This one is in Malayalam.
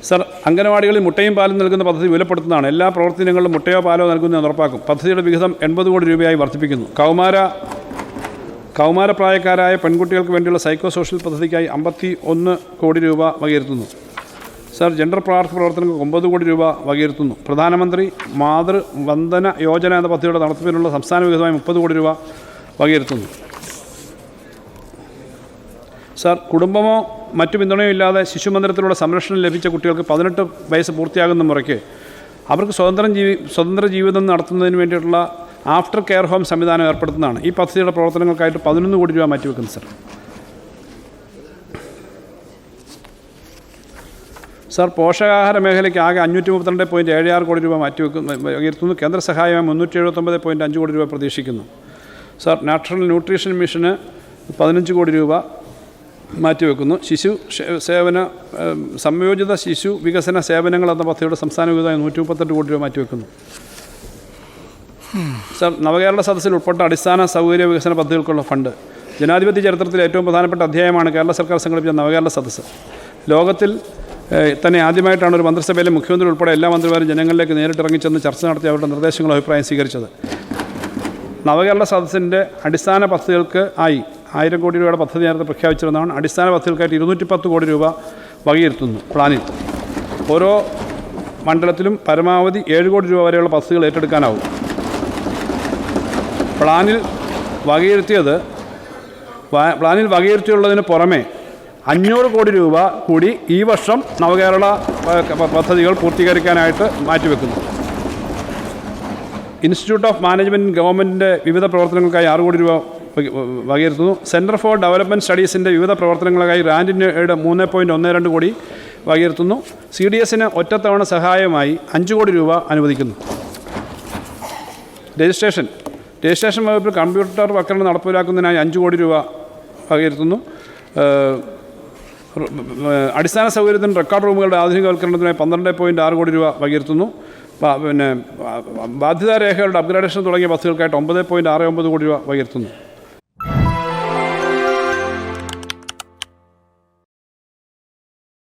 സർ, അംഗനവാടികളിൽ മുട്ടയും പാലും നൽകുന്ന പദ്ധതി വിലപ്പെടുത്തുന്നതാണ്. എല്ലാ പ്രവർത്തനങ്ങളിലും മുട്ടയോ പാലോ നൽകുന്നതെന്ന് ഉറപ്പാക്കും. പദ്ധതിയുടെ വിഹിതം 80 കോടി രൂപയായി വർദ്ധിപ്പിക്കുന്നു. കൗമാരപ്രായക്കാരായ പെൺകുട്ടികൾക്ക് വേണ്ടിയുള്ള സൈക്കോ സോഷ്യൽ പദ്ധതിക്കായി 51 കോടി രൂപ വകയിരുത്തുന്നു. സർ, ജെൻഡർ പ്രവർത്തനങ്ങൾക്ക് 9 കോടി രൂപ വകയിരുത്തുന്നു. പ്രധാനമന്ത്രി മാതൃവന്ദന യോജന എന്ന പദ്ധതിയുടെ നടത്തിപ്പിനുള്ള സംസ്ഥാന വിഹിതമായി 30 കോടി രൂപ വകയിരുത്തുന്നു. സർ, കുടുംബമോ മറ്റു പിന്തുണയോ ഇല്ലാതെ ശിശുമന്ദിരത്തിലൂടെ സംരക്ഷണം ലഭിച്ച കുട്ടികൾക്ക് 18 വയസ്സ് പൂർത്തിയാകുന്ന മുറയ്ക്ക് അവർക്ക് സ്വതന്ത്ര ജീവിതം നടത്തുന്നതിന് വേണ്ടിയിട്ടുള്ള ആഫ്റ്റർ കെയർ ഹോം സംവിധാനം ഏർപ്പെടുത്തുന്നതാണ്. ഈ പദ്ധതിയുടെ പ്രവർത്തനങ്ങൾക്കായിട്ട് 11 കോടി രൂപ മാറ്റിവെക്കുന്നു. സർ, പോഷകാഹാര മേഖലയ്ക്ക് ആകെ 532.76 കോടി രൂപ വകയിരുത്തുന്നു. കേന്ദ്ര സഹായമായി 379.5 കോടി രൂപ പ്രതീക്ഷിക്കുന്നു. സർ, നാഷണൽ ന്യൂട്രീഷൻ മിഷന് 15 കോടി രൂപ മാറ്റിവെക്കുന്നു. സംയോജിത ശിശു വികസന സേവനങ്ങൾ എന്ന പദ്ധതിയുടെ സംസ്ഥാന വിഹിതമായി 138 കോടി രൂപ മാറ്റിവെക്കുന്നു. സർ, നവകേരള സദസ്സിൽ ഉൾപ്പെട്ട അടിസ്ഥാന സൗകര്യ വികസന പദ്ധതികൾക്കുള്ള ഫണ്ട്. ജനാധിപത്യ ചരിത്രത്തിലെ ഏറ്റവും പ്രധാനപ്പെട്ട അധ്യായമാണ് കേരള സർക്കാർ സംഘടിപ്പിച്ച നവകേരള സദസ്സ്. ലോകത്തിൽ തന്നെ ആദ്യമായിട്ടാണ് ഒരു മന്ത്രിസഭയിലെ മുഖ്യമന്ത്രി ഉൾപ്പെടെ എല്ലാ മന്ത്രിമാരും ജനങ്ങളിലേക്ക് നേരിട്ടിറങ്ങിച്ചെന്ന് ചർച്ച നടത്തി അവരുടെ നിർദ്ദേശങ്ങളും അഭിപ്രായം സ്വീകരിച്ചത്. നവകേരള സദസ്സിൻ്റെ അടിസ്ഥാന പദ്ധതികൾക്ക് 1000 കോടി രൂപയുടെ പദ്ധതി നേരത്തെ പ്രഖ്യാപിച്ചിരുന്നതാണ്. അടിസ്ഥാന പദ്ധതികൾക്കായിട്ട് 210 കോടി രൂപ വകയിരുത്തുന്നു. പ്ലാനിൽ ഓരോ മണ്ഡലത്തിലും പരമാവധി 7 കോടി രൂപ വരെയുള്ള പദ്ധതികൾ ഏറ്റെടുക്കാനാവും. പ്ലാനിൽ വകയിരുത്തിയുള്ളതിന് പുറമെ 500 കോടി രൂപ കൂടി ഈ വർഷം നവകേരള പദ്ധതികൾ പൂർത്തീകരിക്കാനായിട്ട് മാറ്റിവെക്കുന്നു. ഇൻസ്റ്റിറ്റ്യൂട്ട് ഓഫ് മാനേജ്മെൻറ്റ് ഗവൺമെൻറ്റിൻ്റെ വിവിധ പ്രവർത്തനങ്ങൾക്കായി 6 കോടി രൂപ വകയിരുത്തുന്നു. സെൻറ്റർ ഫോർ ഡെവലപ്മെൻറ്റ് സ്റ്റഡീസിൻ്റെ വിവിധ പ്രവർത്തനങ്ങൾക്കായി റാൻഡിൻ്റെ 3.12 കോടി വകയിരുത്തുന്നു. CDSന് ഒറ്റത്തവണ സഹായമായി 5 കോടി രൂപ അനുവദിക്കുന്നു. രജിസ്ട്രേഷൻ വകുപ്പിൽ കമ്പ്യൂട്ടർ വൽക്കരണം നടപ്പിലാക്കുന്നതിനായി 5 കോടി രൂപ വകയിരുത്തുന്നു. അടിസ്ഥാന സൗകര്യത്തിന് റെക്കോർഡ് റൂമുകളുടെ ആധുനികവൽക്കരണത്തിനായി 12.6 കോടി രൂപ വകയിരുത്തുന്നു. ബാധ്യതാരേഖകളുടെ അപ്ഗ്രേഡേഷൻ തുടങ്ങിയ പദ്ധതികൾക്കായിട്ട് 9.69 കോടി രൂപ വകയിരുത്തുന്നു.